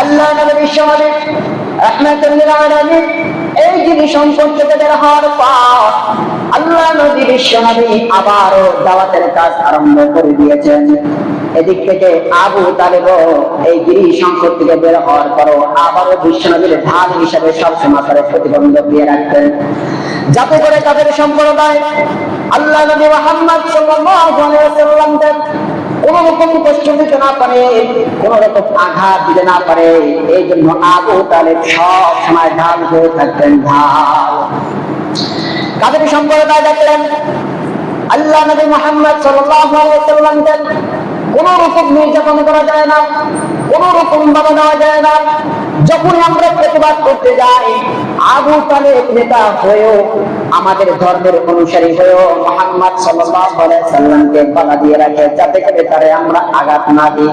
আল্লাহ নবী বিশ্বনবী রাহমাতুল লিল আলামিন এই যিনি সম্পদ থেকে বের হওয়ার পর আল্লাহ নবী বিশ্বনবী আবারও দাওয়াতের কাজ আরম্ভ করে দিয়েছেন। এদিক থেকে আবু তালেব এই গিরি সম্পদ থেকে বের হওয়ার পরও আবারও বিশ্বনবীর ঢাল হিসাবে সবসময় তারা প্রতিবন্ধক দিয়ে রাখতেন, যাতে করে তাদের সম্প্রদায় আল্লাহ নবী মুহাম্মদ সাল্লাল্লাহু আলাইহি ওয়াসাল্লামকে কোন রকম কষ্ট দিতে না পারে, কোন রকম আঘাত দিতে না পারে। এই জন্য আবু তালেব সব সময় ঢাল হয়ে থাকতেন, ঢাল। কাদের সম্প্রদায় দেখলেন আল্লাহ নবী মুহাম্মদ সাল্লাল্লাহু আলাইহি ওয়াসাল্লামকে কোন রকম নির্যাতন করা যায় না, কোন রকম বাধা দেওয়া যায় না। যখন আমরা প্রতিবাদ করতে যাই, আবু তালেব নেতা হয়েও আমাদের ধর্মের অনুসারী হয়েও মুহাম্মদ সাল্লাল্লাহু আলাইহি ওয়াসাল্লামকে বাধা দিয়ে রাখে, যাতে করে তারে আমরা আঘাত না দিই।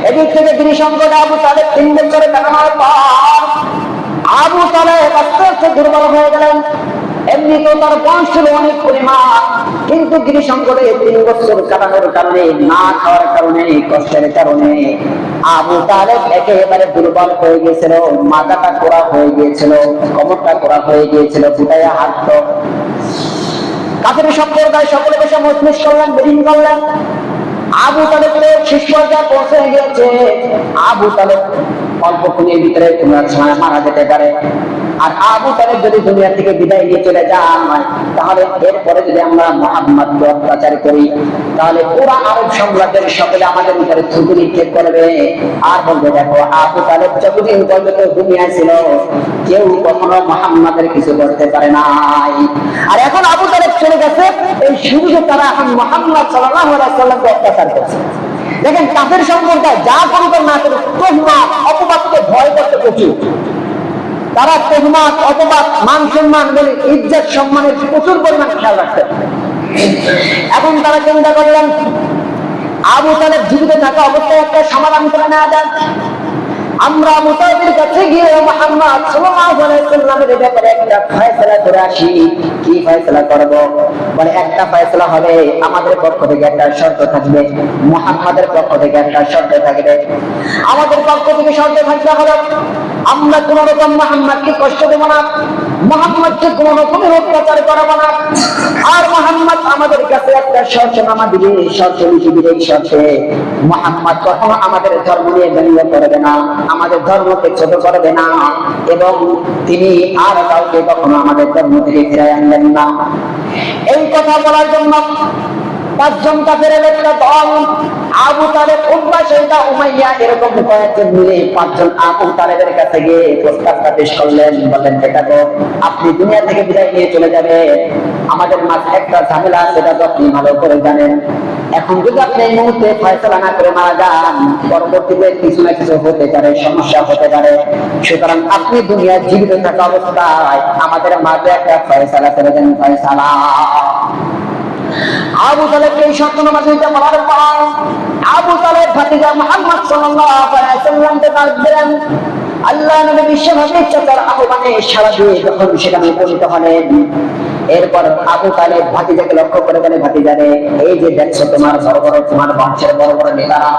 এদিক থেকে তিনি সংকটে আবু তালেব 3 বছরে কাটানোর পর আবু তালেব আস্তে আস্তে দুর্বল হয়ে গেলেন। এমনি তো তার বয়স ছিল অনেক পরিমাণ, কিন্তু গিরি সংকটে 3 বছর কাটানোর কারণে, না খাওয়ার কারণে, কষ্টের কারণে আবু তালেব একেবারে দুর্বল হয়ে গিয়েছিল। মাথাটা কোড়া হয়ে গিয়েছিল, কোমরটা কোড়া হয়ে গিয়েছিল, ফুটাইয়া হাঁটতো। কাফের সম্প্রদায় সকলে বসে মজলিস করলেন, মিটিং করলেন। আবু তালেবের শেষ পর্যায়ে পৌঁছে গিয়েছে। আবু তালেব অল্পক্ষণের ভিতরে কোন সময় মারা যেতে পারে। আর আবু তালেব যদি দুনিয়া থেকে বিদায় নিয়ে চলে যায়, তাহলে এরপরে যদি আমরা মুহাম্মদকে অত্যাচার করি, তাহলে পুরো আরব সাম্রাজ্যের সকলে আমাদের ভিতরে থুতু নিক্ষেপ করবে আর বলবে, দেখো আবু তালেব যতদিন পর্যন্ত দুনিয়ায় ছিল কেউ কখনো মুহাম্মদের কিছু করতে পারে নাই। আর এখন আবু তালেব চলে গেছে, এই সুযোগে তারা এখন মুহাম্মদ সাল্লাল্লাহু আলাইহি ওয়াসাল্লামকে অত্যাচার করছে। দেখেন কাফের সম্প্রদায় যা করবে না করে তোহমাত অপবাদকে ভয় করতে প্রচুর। তারা তোহমাত অপবাদ মান সম্মান বলে ইজ্জত সম্মানের প্রচুর পরিমাণ খেয়াল রাখতেন। এখন তারা চিন্তা করলেন আবু তালেব জীবিত থাকা অবস্থায় একটা সমাধান করে নেওয়া যাক। আমরা আবু তালেবের কাছে গিয়ে মুহাম্মদ সাল্লাল্লাহু আলাইহি ওয়াসাল্লামের ব্যাপারে একটা ফয়সালা করে আসি। কি ফয়সালা করব? বলে একটা ফয়সালা হবে, আমাদের পক্ষ থেকে একটা শর্ত থাকবে, মুহাম্মাদের পক্ষ থেকে একটা শর্ত থাকবে। আমাদের পক্ষ থেকে শর্ত থাকতে হবে আমরা কোন রকম মুহাম্মদকে কষ্ট দেব না, মুহাম্মদকে কোন রকমের অত্যাচার করব না। আর মুহাম্মদ আমাদের কাছে একটা শর্তনামা দিবে, শর্ত দিবে, এই শর্তে মুহাম্মদ কখনো আমাদের ধর্ম নিয়ে ব্যঙ্গ করবে না, আমাদের ধর্মকে ছোট করবে না, এবং তিনি আর কাউকে কখনো আমাদের ধর্ম থেকে ফিরিয়ে আনবেন না। এই কথা বলার জন্য 5 জন কাফেরের একটা দল আবু তালেব, উতবা, শাইবা, উমাইয়া এরকম কয়েকজন মিলে 5 জন আবু তালেবের কাছে গিয়ে প্রস্তাবটা পেশ করলেন। বললেন, দেখো আপনি দুনিয়া থেকে বিদায় নিয়ে চলে যাবে, আমাদের মাঝে একটা ঝামেলা আছে, সেটা তো আপনি ভালো করে জানেন। এখন যদি আপনি এই মুহূর্তে ফয়সালা না করে মারা যান, পরবর্তীতে কিছু না কিছু হতে পারে, সমস্যা হতে পারে। সুতরাং আপনি দুনিয়ায় জীবিত থাকা অবস্থায় আমাদের মাঝে একটা ফয়সালা করে দেন, ফয়সালা। আবু তালেবকে এই শর্তনামা দিতে বলার পর আবু তালেব ভাতিজা মুহাম্মদ সাল্লাল্লাহু আলাইহি ওয়াসাল্লামকে ডাক দিলেন। আল্লাহ নবী বিশ্বনবীর চাচার আহ্বানে সাড়া দিয়ে যখন সেখানে উপনীত হলেন, এরপর আবু তালেব ভাতিজাকে লক্ষ্য করে বলে, ভাতিজারে এই যে দেখছো তোমার বড় বড়, তোমার বংশের বড় বড় নেতারা,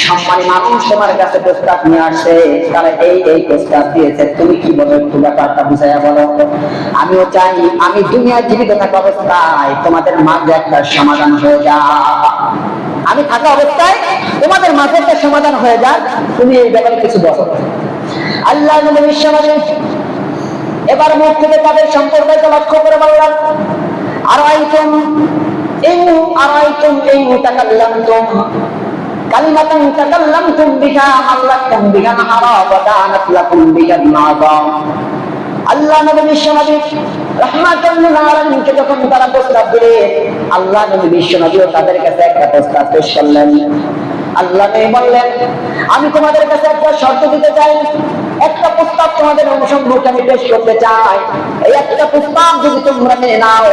সম্মানী মানুষ তোমার কাছে প্রস্তাব নিয়ে আসছে, তারা এই এই প্রস্তাব দিয়েছে, তুমি কি বলো একটু ব্যাপারটা বুঝাইয়া বলো। আমিও চাই আমি দুনিয়া জীবিত থাকা অবস্থায় তোমাদের মাঝে একটা সমাধান হয়ে যায়, আমি থাকা অবস্থায় তোমাদের মাঝে একটা সমাধান হয়ে যাক, তুমি এই ব্যাপারে কিছু বলো। আল্লাহ নবী বিশ্বনবী এবার মুখ থেকে তাদের সম্প্রদায়কে লক্ষ্য করে বললেন, আরাইতুম ইন তাকাল্লামতুম কালিমাতান তাকাল্লামতুম বিহা আল্লাকুম বিহা নাহারা ওয়া কানাত লাকুম বিহা নাযাম। আল্লাহ নবী বিশ্বনবী রাহমাতুল লিল আলামিনকে যখন তারা প্রস্তাব দিলেন, আল্লাহ নবী বিশ্বনবীও তাদের কাছে একটা প্রস্তাব পেশ করলেন। আল্লাহ নবী বললেন, আমি তোমাদের কাছে একটা শর্ত দিতে চাই, একটা প্রস্তাব তোমাদের সম্মুখে আমি পেশ করতে চাই। এই একটা প্রস্তাব যদি তোমরা মেনে নাও,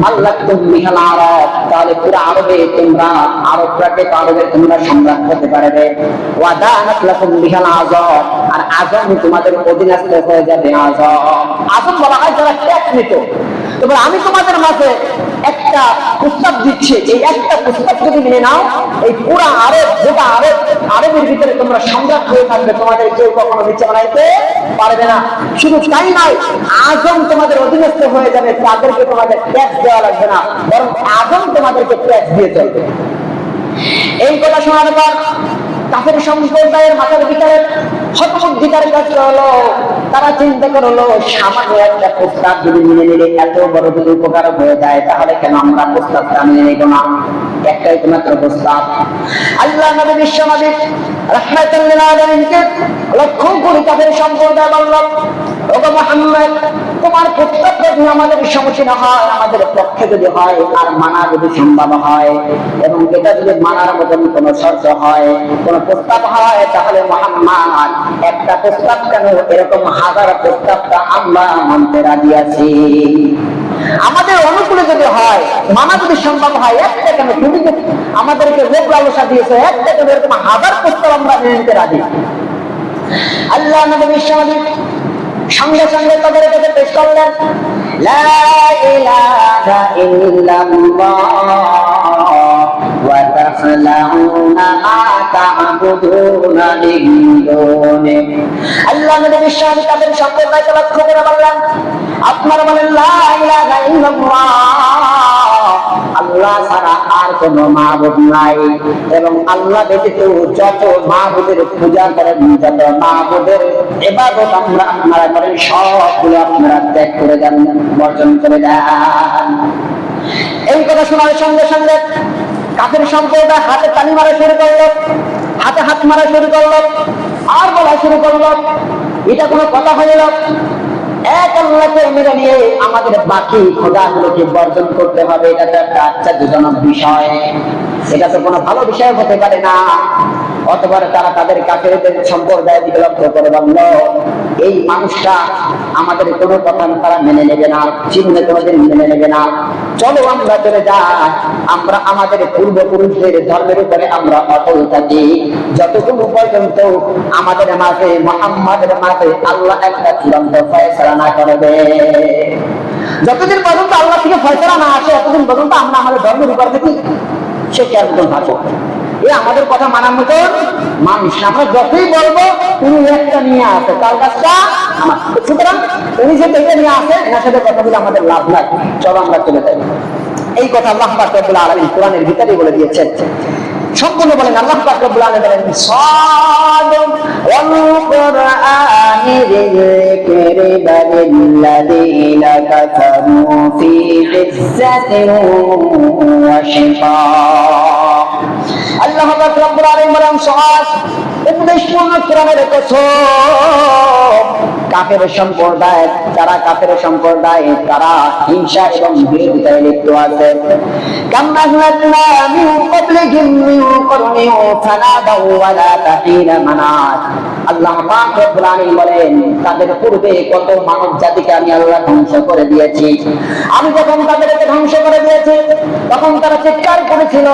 মাল্লাকুম বিহাল আরব, তাহলে পুরো আরবে তোমরা আরবরাকে আরবে তোমরা সম্রাট হতে পারবে। ওয়া দানাত লাকুম বিহাল আযম, আর আযম তোমাদের অধীনস্থ হয়ে যাবে। আযম বলা হয় যারা ট্যাক্স নিত। এবার আমি তোমাদের মাঝে একটা প্রস্তাব দিচ্ছি, এই একটা প্রস্তাব যদি মেনে নাও, এই পুরা আরব, গোটা আরবের ভিতরে তোমরা সম্রাট হয়ে থাকবে, তোমাদের কেউ কখনো নিচে বানাইতে পারবে না। শুধু তাই নয়, আজম তোমাদের অধীনস্থ হয়ে যাবে, তাদেরকে তোমাদের ট্যাক্স দেওয়া লাগবে না, বরং আজম তোমাদেরকে ট্যাক্স দিয়ে চলবে। এই কথা শোনার পর কাফের সম্প্রদায়ের মাথার ভিতরে হতবুদ্ধিতার কাজ হলো। তারা চিন্তা করলো, সামান্য একটা প্রস্তাব যদি মেনে নিলে এত বড় যদি উপকার হয়ে যায়, তাহলে কেন আমরা প্রস্তাবটা মেনে নেব না? একটাই তো মাত্র প্রস্তাব। আল্লাহ নবী বিশ্বনবী রাহমাতুল লিল আলামিনকে লক্ষ্য করে কাফের সম্প্রদায় বলল, ওগো মুহাম্মদ, তোমার প্রস্তাব যদি আমাদের সমস্যা না হয়, আমাদের পক্ষে যদি হয়, আর মানা যদি সম্ভব হয়, এবং এটা যদি মানার মতন কোন শর্ত হয়, কোন প্রস্তাব হয়, তাহলে মুহাম্মদ একটা প্রস্তাব কেন, এরকম হাজার প্রস্তাবটা আমরা মানতে রাজি আছি। আমাদের অনুকূলে যদি হয়, মানা যদি সম্ভব হয়, একটা কেন, তুমি যে আমাদেরকে রোগ লালসা দিয়েছো, একটা কেন, এরকম হাজার প্রস্তাব আমরা মেনে নিতে রাজি। আল্লাহ নবী বিশ্বনবী সঙ্গে সঙ্গে তাদের কাছে পেশ করলেন, লা ইলাহা ইল্লাল্লাহ ওয়া তাখলাউনা মা তা'বুদুনা মিন দুনি। আল্লাহ নবী বিশ্বনবী তাদের সম্প্রদায়কে লক্ষ্য করে বললেন, আপনারা বলেন লা ইলাহা ইল্লাল্লাহ, আল্লাহ ছাড়া আর কোন মাবুদ নাই, এবং আল্লাহ ব্যতীত যত মাবুদের পূজা করেন, যত মাবুদের ইবাদত আপনারা করেন, সবগুলো আপনারা ত্যাগ করে দেন, বর্জন করে দেন। এই কথা শোনার সঙ্গে সঙ্গে কাফের সম্প্রদায় হাতে তালি মারা শুরু করলো, হাতে হাত মারা শুরু করলো, আর বলা শুরু করলো, এটা কোনো কথা হইল? এক আল্লাহকে মেনে নিয়ে আমাদের বাকি খোদাগুলোকে বর্জন করতে হবে, এটা তো একটা আশ্চর্যজনক বিষয়, এটা তো কোনো ভালো বিষয় হতে পারে না। অতঃপর তারা তাদের কাফেরদের সম্প্রদায় দিকে লক্ষ্য করে বলল, এই মানুষটা আমাদের কোনো কথা তারা মেনে নেবে না, চিহ্নে কোনোদিন মেনে নেবে না, চলো আমরা চলে যাই, আমরা আমাদের পূর্বপুরুষদের ধর্মের উপরে আমরা অটল থাকি, যতক্ষণ পর্যন্ত আমাদের মাঝে, মুহাম্মাদের মাঝে আল্লাহ একটা চূড়ান্ত ফয়সালা না করবে। যতদিন পর্যন্ত আল্লাহ থেকে ফয়সালা না আসে, ততদিন পর্যন্ত আমরা আমাদের ধর্মের উপর থাকি, সে কেমন থাকো, এ আমাদের কথা মানার মতন মানুষ না। আমরা যতই বলবো উনি একটা নিয়ে আসে, তার কাজটা আমার, সুতরাং উনি যে এটা নিয়ে আসে, এনার সাথে কথা বলে আমাদের লাভ নাই, চলো আমরা চলে যাই। এই কথা আল্লাহ পাক রব্বুল আলামিন কোরআনের ভিতরেই বলে দিয়েছেন। সম্পূর্ণ বলেন আল্লাহ পাক রব্বুল আলামিন বলেন, সাদুম ওয়াল কুরআনির যিকরি বালিল্লাযীনা কাফারু ফি ইজ্জাতিন ওয়া শিকাক। আল্লাহ পাক রব্বুল আলামিন বলেন, সাদ, উপদেশপূর্ণ কোরআনের কসম, কাফের সম্প্রদায়, যারা কাফের সম্প্রদায়, তারা হিংসা এবং বিরোধিতায় লিপ্ত আছে। কাম্মাহলাকনা মিন ক্বাবলিহিম মিন করনিন ফানাদাউ ওয়ালা তাহিনা মানাত। আল্লাহ পাক রব্বুল আলামিন বলেন, তাদের পূর্বে কত মানব জাতিকে আমি আল্লাহ ধ্বংস করে দিয়েছি। আমি যখন তাদেরকে ধ্বংস করে দিয়েছি, তখন তারা চিৎকার করেছিল,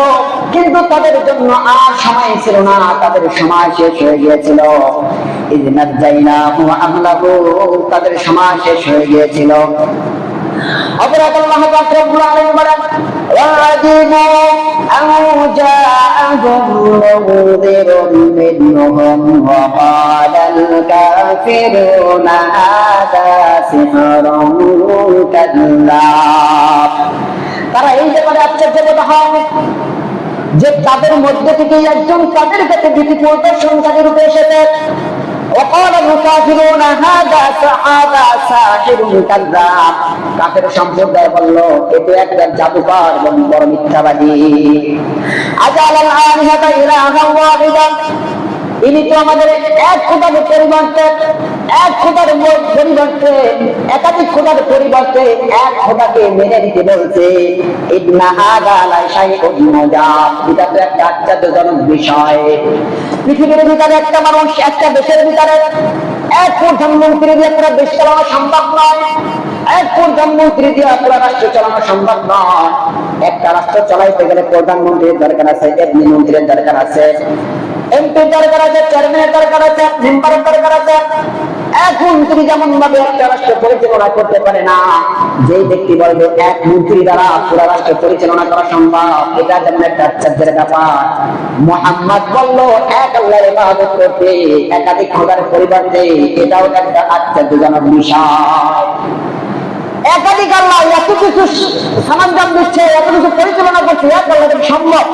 কিন্তু তাদের জন্য আর সময় ছিল না, তাদের সময় শেষ হয়ে গিয়েছিল। তাদের সময় শেষ হয়ে গিয়েছিল। অপরাধ আল্লাহ পাক রব্বুল আলামিন বলেন, ওয়াজিবু আও জাআহুম মুনযিরুম মিনহুম ওয়া ক্বালাল কাফিরুনা হাযা সিহরুন কাযযাব। তারা এই ব্যাপারে আশ্চর্যবোধ হয় যে তাদের মধ্যে থেকে একজন তাদের কাছে ভীতি প্রদর্শনকারী রূপে এসেছে। وقال الكافرون هذا ساحر كذاب। কাফের সম্প্রদায় বলল, এতো একটা জাদুকর এবং বড় মিথ্যাবাদী। আজালাল আলিহাতা ইলাহা ওয়াহিদা, ইনি তো আমাদের এক খোদার পরিবর্তে, এক খোদার পরিবর্তে, একাধিক খোদার পরিবর্তে এক খোদাকে মেনে নিতে বলছে। ইন্না হাযা লাশাইউন মুজাব। এটা তো একটা আশ্চর্যজনক বিষয়। পৃথিবীর ভিতরে একটা মানুষ, একটা দেশের ভিতরে এক প্রধানমন্ত্রী দিয়ে পুরো দেশ চালানো সম্ভব নয়, এক প্রধানমন্ত্রী দিয়ে পুরো রাষ্ট্র চালানো সম্ভব নয়। একটা রাষ্ট্র চালাইতে গেলে প্রধানমন্ত্রীর দরকার আছে, এমপি মন্ত্রীর দরকার আছে, এমপি দরকার আছে, চেয়ারম্যানের দরকার আছে, মেম্বারের দরকার আছে। এখন তুমি যেমন ভাবে একটা রাষ্ট্র পরিচালনা করতে পারে না, যে ব্যক্তি বলবে এক মন্ত্রী দ্বারা পুরো রাষ্ট্র পরিচালনা করা সম্ভব, এটা যেমন একটা আশ্চর্যের ব্যাপার। মুহাম্মদ বলল এক আল্লাহর ইবাদত করতে একাধিক খোদার পরিবর্তে, এটাও একটা আশ্চর্যজনক বিষয়। একাধিক আল্লাহ এত কিছু সরঞ্জাম দিচ্ছে, এত কিছু পরিচালনা করছে, এক আল্লাহ সম্ভব?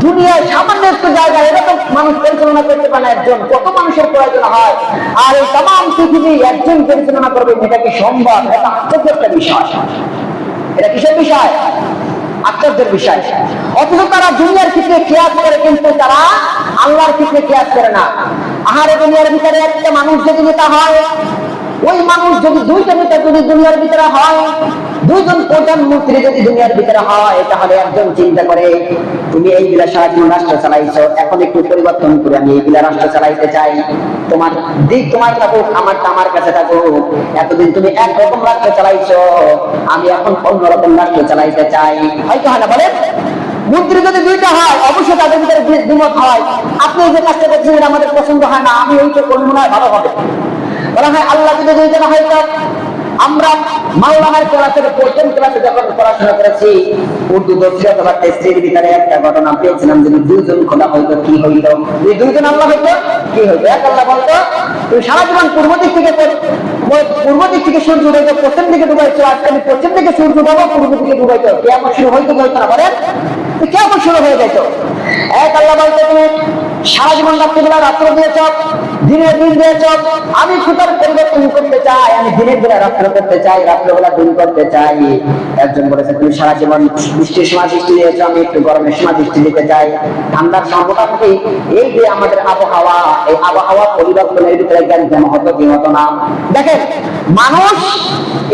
দুনিয়ার সামান্য একটু জায়গায় এটা তো মানুষ পরিচালনা করতে পারে না, একজন কত মানুষের প্রয়োজন হয়, আর এই তাম পৃথিবী একজন পরিচালনা করবে, এটা কি সম্ভব? এটা আশ্চর্য একটা বিষয়। এটা কিসের বিষয়? আশ্চর্যের বিষয়। অথচ তারা দুনিয়ার ক্ষেত্রে কিয়াস করে, কিন্তু তারা আল্লাহর ক্ষেত্রে কিয়াস করে না। আহারে দুনিয়ার ভিতরে একটা মানুষ যদি নেতা হয়, ওই মানুষ যদি দুইটা নেতা যদি দুনিয়ার ভিতরে হয়, দুইজন প্রধানমন্ত্রী যদি দুনিয়ার ভিতরে হয়, তাহলে একজন চিন্তা করে তুমি এইগুলা সারা জীবন রাষ্ট্র চালাইছো, এখন একটু পরিবর্তন করে আমি এইগুলা রাষ্ট্র চালাইতে চাই, তোমার দিক তোমার থাকুক, আমারটা আমার কাছে থাকুক, এতদিন তুমি একরকম রাষ্ট্র চালাইছো, আমি এখন অন্যরকম রাষ্ট্র চালাইতে চাই। হয়তো হয় না বলেন? মন্ত্রী যদি দুইটা হয়, অবশ্যই তাদের ভিতরে দ্বিমত হয়, আপনি যে কাজটা করছেন এটা আমাদের পছন্দ হয় না, আমি এইটা করলে মনে হয় ভালো হবে। বলা হয় আল্লাহ যদি দুইটা হয়তো, আমরা মাওলানার ক্লাসে প্রথম ক্লাসে যখন পড়াশোনা করেছি, উর্দু দর্শী অথবা টেস্টের ভিতরে একটা ঘটনা পেয়েছিলাম, যদি দুইজন খোদা হইতো কি হইতো, যদি দুইজন আল্লাহ হইতো কি হইতো? এক আল্লাহ বলতো তুমি সারা জীবন পূর্ব দিক থেকে সূর্য উঠে পশ্চিম দিকে ডুবাইছো, আজকে আমি পশ্চিম দিকে সূর্য ডুবাবো, পূর্ব দিকে ডুবাইতো, কেমন শুরু হইতো হইতো না বলেন? কেমন শুরু হয়ে যেত? এক আল্লাহ বলতো তুমি সারা জীবন রাত্রিবেলা রাত্র দিয়েছ, দিনের দিন দিয়েছ, আমি সুতার পরিবর্তন করতে চাই, আমি দিনের বেলা রাত্র করতে চাই, রাত্রবেলা দিন করতে চাই। একজন বলেছে তুমি সারা জীবন বৃষ্টির সময় বৃষ্টি দিয়েছ, আমি একটু গরমের সময় বৃষ্টি দিতে চাই, ঠান্ডার সময় মোটামুটি এই যে আমাদের আবহাওয়া, এই আবহাওয়া পরিবর্তনের ভিতরে জ্ঞান হতো কি হতো না। দেখেন মানুষ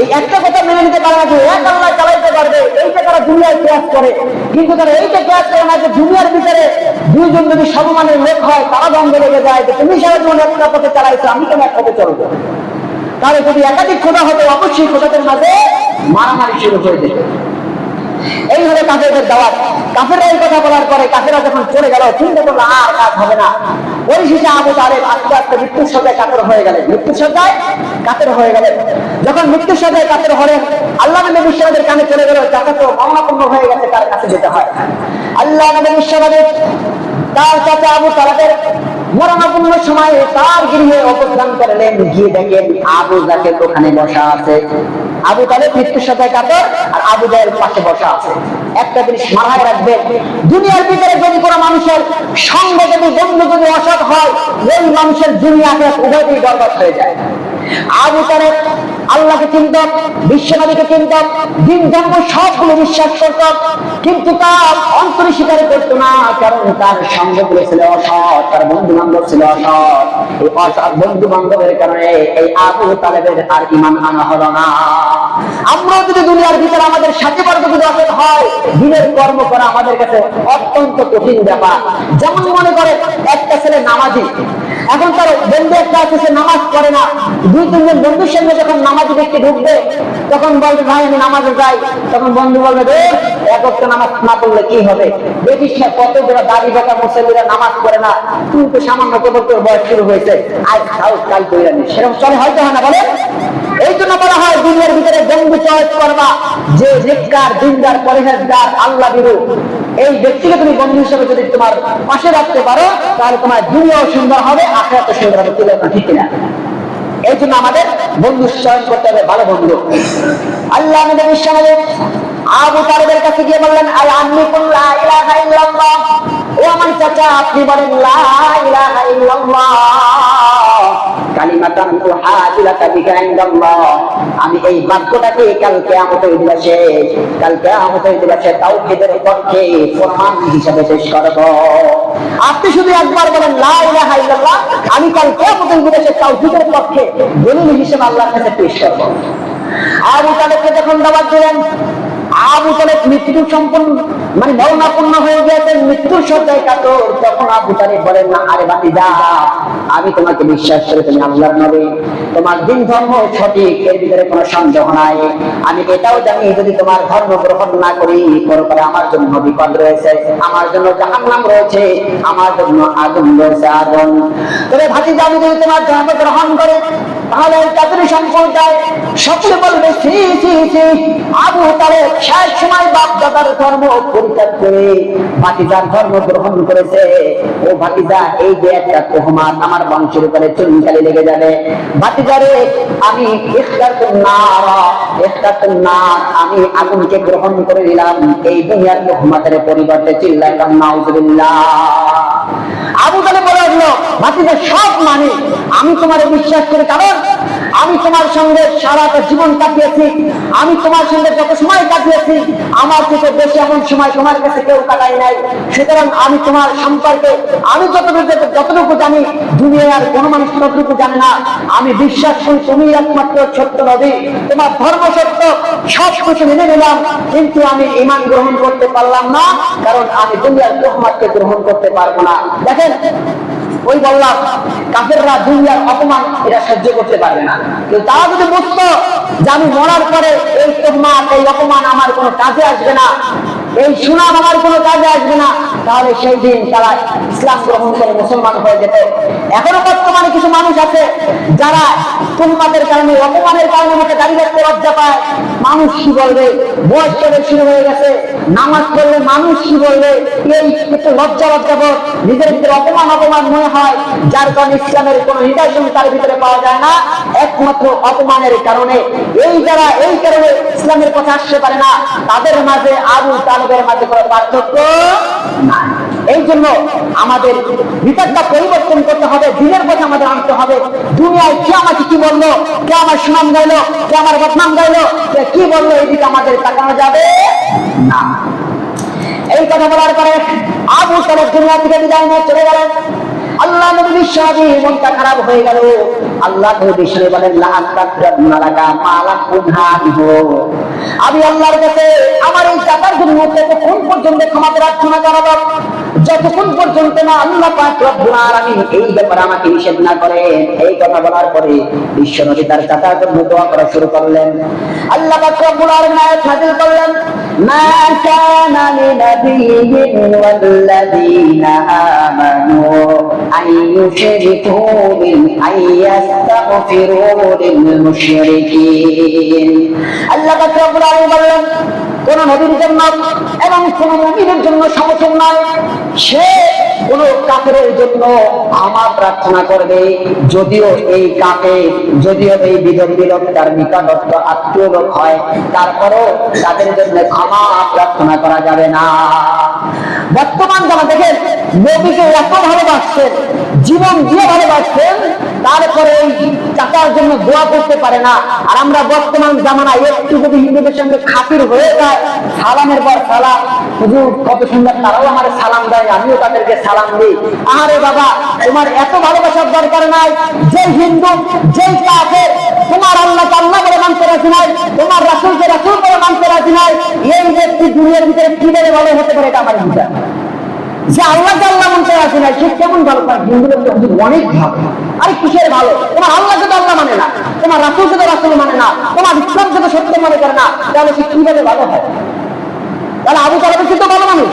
এই একটা কথা মেনে নিতে পারে না যে এক আল্লাহ চালাইতে পারবে, এইটা তারা দুনিয়ায় ক্লাস করে, কিন্তু তারা এইটা ক্লাস করে না যে দুনিয়ার ভিতরে দুইজন যদি সমমানের লোক হয়, তারা দ্বন্দ্ব লেগে যায় যে তুমি সারা জীবন একটা পথে চালাইছো, আমি কেন এক পথে চলবো? তাহলে যদি একাধিক খোদা হতো, অবশ্যই খোদাদের মাঝে মারামারি শুরু হয়ে যেত। এই হলো কাফেরদের দাওয়াত। কাফেররা এই কথা বলার পরে কাফেররা যখন চলে গেল, চিন্তা করলো আর কাজ হবে না। পরিশেষে আবু তালেব আস্তে আস্তে মৃত্যুর সজ্জায় কাতর হয়ে গেলেন, মৃত্যুর সজ্জায় কাতর হয়ে গেলেন। যখন মৃত্যুর সজ্জায় কাতর হলেন, আল্লাহ নবী বিশ্বনাথের কানে চলে গেল, চাচা তো মামলাপূর্ণ হয়ে গেছে, তার কাছে যেতে হয়। আল্লাহ নবী বিশ্বনাথের তার চাচা আবু তালেবের মরণাপন্ন সময়ে তার গৃহে অবস্থান করলেন, গিয়ে দেখেন আবু জাহেল ওখানে বসা আছে। আবু তালেব মৃত্যুর সাথে কাতর, আর আবু জাহেল পাশে বসা আছে। একটা জিনিস মাথায় রাখবেন, দুনিয়ার ভিতরে যদি কোনো মানুষের সঙ্গ যদি বন্ধু যদি অসৎ হয়, ওই মানুষের দুনিয়াতে উভয়ই বরবাদ হয়ে যায়। আবু তালেব আল্লাহকে চিনত, বিশ্বনবীকে চিনত, দিন ধর্ম সবগুলো বিশ্বাস করত, কিন্তু তার অন্তরে স্বীকার করতো না, কারণ তার সঙ্গগুলো ছিল অসৎ, তার বন্ধু বান্ধব ছিল অসৎ। এই অসৎ বন্ধু বান্ধবের কারণে এই আবু তালেবের আর ঈমান আনা হলো না। আমরা যদি দুনিয়ার ভিতরে আমাদের সাথে বর্গ যদি অসৎ হয়, দিনের কর্ম করা আমাদের কাছে অত্যন্ত কঠিন ব্যাপার। যেমন মনে করে একটা ছেলে নামাজি, এখন তার বন্ধু একটা আছে সে নামাজ পড়ে না, দুই তিনজন বন্ধুর সঙ্গে যখন নামাজি ব্যক্তি ঢুকবে, তখন বলবে ভাই আমি নামাজে যাই, তখন বন্ধু বলবে রে এক ওয়াক্ত নামাজ না পড়লে কি হবে, দেখিস না কত বড় দাড়ি বাঁকা মুসল্লিরা নামাজ পড়ে না, তুই তো সামান্য কত তোর বয়স শুরু হয়েছে, আজ খাও কাল কইরা নিস, সেরকম চলে হয়তো হয় না বলে? এই জন্য বলা হয় দুনিয়ার ভিতরে বন্ধু চয়েস করবা যে নেককার, দিনদার, পরহেজগার, আল্লাহ ভীরু, এই ব্যক্তিকে তুমি বন্ধু হিসেবে যদি তোমার পাশে রাখতে পারো, তাহলে তোমার দুনিয়াও সুন্দর হবে, আখিরাতও সুন্দর হবে। ঠিক কিনা? এই জন্য আমাদের বন্ধু চয়ন করতে হবে ভালো বন্ধু। আল্লাহ নবী বিশ্বনবী আবু তালেবের কাছে গিয়ে বললেন আল আম্মি কুল লা ইলাহা ইল্লাল্লাহ, ও আমার চাচা আপনি বলেন লা ইলাহা ইল্লাল্লাহ কালিমাতান তুহাদিলাকা বিকা ইনদাল্লাহ, আমি এই বাক্যটাকে কাল কিয়ামতের দিবসে তাওহীদের পক্ষে প্রমাণ হিসেবে পেশ করব। আপনি শুধু একবার বলেন লা ইলাহা ইল্লাল্লাহ, আমি কাল কিয়ামতের দিবসে তাওহীদের পক্ষে দলিল হিসেবে আল্লাহর কাছে পেশ করব। আবু তালেবকে যখন দাওয়াত দিলেন, আবু তালেব মৃত্যু সম্পন্ন মানে মরণাপন্ন হয়ে গিয়েছেন, মৃত্যুর সজ্জায় কাতর। তখন আবু তালেব বলেন না আরে ভাতিজা, আমি তোমাকে বিশ্বাস করি, তুমি আল্লাহর নবী, তোমার দিন ধর্ম সঠিক, এর ভিতরে কোনো সন্দেহ নাই। আমি এটাও জানি যদি তোমার ধর্ম গ্রহণ না করি, পরকালে আমার জন্য বিপদ রয়েছে, আমার জন্য জাহান্নাম রয়েছে, আমার জন্য আগুন রয়েছে, আগুন। তবে ভাতিজা আমি যদি তোমার ধর্ম গ্রহণ করি, তাহলে যাদের সম্প্রদায় সকলে বলবে ছি ছি ছি, আবু তালেব শেষ সময় বাপ দাদার ধর্ম পরিত্যাগ করে ভাতিজার ধর্ম গ্রহণ করেছে। ও ভাতিজা, এই যে একটা তোহমাত আমার বংশের উপরে চুনকালি লেগে যাবে। ভাতিজারে, আমি আমি আগুনকে গ্রহণ করে নিলাম এই দুনিয়ার তোহমাতের পরিবর্তে। চিল্লাইলাম নাউজুবিল্লাহ। আবু তালেব বলে উঠল, ভাতিজা সব মানে আমি তোমার বিশ্বাস করি, কারণ আমি তোমার সঙ্গে সারাটা জীবন কাটিয়েছি, আমি তোমার সঙ্গে যত সময় কাটিয়েছি আমার থেকে বেশি এমন সময় তোমার কাছে কেউ কাটাই নাই। সুতরাং আমি তোমার সম্পর্কে আমি যতটুকু জানি দুনিয়ার কোনো মানুষ ততটুকু জানে না। আমি বিশ্বাস করি তুমি একমাত্র সত্য নবী, তোমার ধর্ম সত্য, সব কিছু মেনে নিলাম, কিন্তু আমি ঈমান গ্রহণ করতে পারলাম না, কারণ আমি দুনিয়ার তোহমাতকে গ্রহণ করতে পারবো না। দেখেন, ওই বললাম কাফেররা দুনিয়ার অপমান এটা সহ্য করতে পারবে না, কিন্তু তারা যদি বুঝতো যে আমি মরার পরে এই তোহমাত এই অপমান আমার কোনো কাজে আসবে না, এই সুনাম আমার কোনো কাজে আসবে না, তাহলে সেই দিন তারা ইসলাম গ্রহণ করে মুসলমান হয়ে যেত। এখনো বর্তমানে কিছু মানুষ আছে যারা তোহমাতের কারণে অপমানের কারণে মুখে দাঁড়িয়ে রাখতে লজ্জা পায়। মানুষ কি বলবে, বয়স চলে শুরু হয়ে গেছে, নামাজ পড়লে মানুষ কি বলবে, এই একটু লজ্জাবোধ নিজের ভিতরে অপমান মনে হয়, যার কারণে ইসলামের কোন নিদর্শন তার ভিতরে পাওয়া যায় না, একমাত্র অপমানের কারণে। এই যারা এই কারণে ইসলামের কথা আসতে পারে না, তাদের মাঝে আবু তালেবের মাঝে কোনো পার্থক্য নাই। এই জন্য আমাদের ভিতরটা পরিবর্তন করতে হবে, দিনের কথা আমাদের আনতে হবে। দুনিয়ায় কে আমাকে কি বললো, কে আমার সুনাম গাইলো, কে আমার বদনাম গাইলো, কে কি বললো, এই দিকে আমাদের তাকানো যাবে না। এই কথা বলার পরে আবু তালেব দুনিয়া থেকে বিদায় নিয়ে চলে গেলেন। আল্লাহ নবী বিশ্বনবী মনটা খারাপ হয়ে গেল। আল্লাহ নবী বিশ্বনবী বলেন, লা আস্তাগফিরুল্লাহ লাকা মা লা কুনহাবিহু, আমি আল্লাহর কাছে আমার এই জাকার জন্য কোন পর্যন্ত ক্ষমা প্রার্থনা করব, যতক্ষণ পর্যন্ত না আল্লাহ পাক রব্বুল আলামিন এই ব্যাপারে আমাকে নিষেধ না করে। এই কথা বলার পরে বিশ্বনবী তার চাচার জন্য দোয়া করা শুরু করলেন। আল্লাহ পাক রব্বুল আলামিন আয়াত নাযিল করলেন, মা কানা লিনাবিয়্যিন ওয়াল্লাযীনা আমানু আইয়ুশরিকু বিল আইয়াস্তাগফিরু লিল মুশরিকিন। আল্লাহ পাক রব্বুল আলামিন বললেন, কোন নবীর জন্য এবং কোন মুমিনের জন্য সমতুল্য নয়, সে কোন কাফেরের জন্য ক্ষমা প্রার্থনা করবে, যদিও এই কাফের, যদিও এই বিধর্মী লোক তার নিকটস্থ আত্মীয় লোক হয়, তারপরও তাদের জন্য ক্ষমা প্রার্থনা করা যাবে না। বর্তমান যারা দেখেন নবীকে এত ভালোবাসছেন, জীবন দিয়ে ভালোবাসছেন, তারপরে এই চাচার জন্য দোয়া করতে পারে না। আর আমরা বর্তমান জামানায় একটু যদি হিন্দুদের সঙ্গে খাতির হয়ে যায়, সালামের পর সালাম, হুজুর কত সুন্দর, তারাও আমার সালাম দেয়, আমিও তাদেরকে সালাম দিই। আরে বাবা, তোমার এত ভালোবাসার দরকার নাই। যে হিন্দু, যে কাফের তোমার আল্লাহকে আল্লাহ বলে মানতে রাজি নাই, তোমার রাসূলকে রাসূল বলে মানতে রাজি নাই, এই ব্যক্তি দুনিয়ার ভিতরে কিভাবে ভালো হতে পারে, এটা আমার বিচার। যে আল্লাহকে আল্লাহ মানতে রাজি নাই, সে কেমন ভালো পায়? হিন্দুদের অনেক ভালো। আরে কিসের ভালো? তোমার আল্লাহকে তো আল্লাহ মানে না, তোমার রাসূলকে তো রাসূল মানে না, তোমার ইসলামকে তো সত্য মনে করে না, তাহলে সে কিভাবে ভালো হয়? তাহলে আবু তালেব কিন্তু ভালো মানুষ।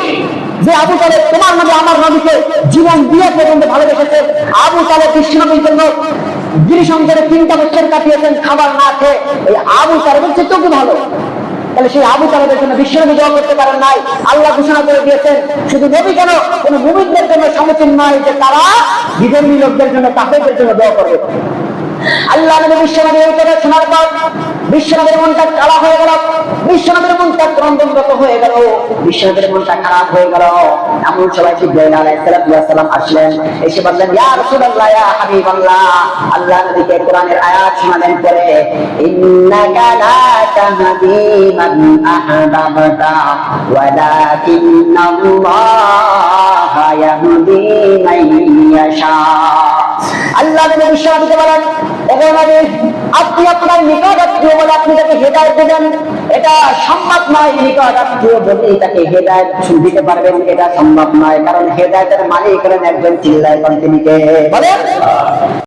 যে আবু তালেব তোমার নবী আমার নবীকে জীবন দিয়ে পর্যন্ত ভালোবেসেছে। আবু তালেব বিশ্বনবীর জন্য গিরিশঙ্করে 3টা বছর কাটিয়েছেন খাবার না খেয়ে। এই আবু তালেবের চেয়ে কি ভালো? তাহলে সেই আবু তালেবের জন্য বিশ্বনবী দোয়া করতে পারেন নাই। আল্লাহ ঘোষণা করে দিয়েছেন, শুধু নবী কেন, কোন মুমিনদের জন্য সমতুল্য নয় যে তারা বিধর্মী লোকদের জন্য, কাফেরদের জন্য দোয়া করবে। আল্লাহ নবী বিশ্বনবী এই কথা শোনার পর বিশ্বনবীর মনটা কালা হয়ে গেল, বিশ্বনবীর মনটা ক্রন্দনরত হয়ে গেল, বিশ্বনবীর মনটা খারাপ হয়ে গেল। এমন সময় জিবরাইল আলাইহিস সালাম আসলেন, এসে বললেন, ইয়া রাসূলুল্লাহ, ইয়া হাবিবাল্লাহ, আল্লাহ নবীকে কোরআনের আয়াত শোনালেন পরে, ইন্নাকা লা তাহদি মান আহবাবতা ওয়ালাকিন্নাল্লাহা ইয়াহদি মান ইয়াশা। আল্লাহ নবী বিশ্বনবীকে বলেন, আপনি আপনার নিকট আত্মীয় বলে আপনি তাকে হেদায়েত দেবেন, এটা সম্ভব নয়। নিকট আত্মীয় বলে তাকে হেদায়েত দিতে পারবেন, এটা সম্ভব নয়, কারণ হেদায়েতের মালিক হলেন একজন। চিল্লায় তিনি কে বলেন?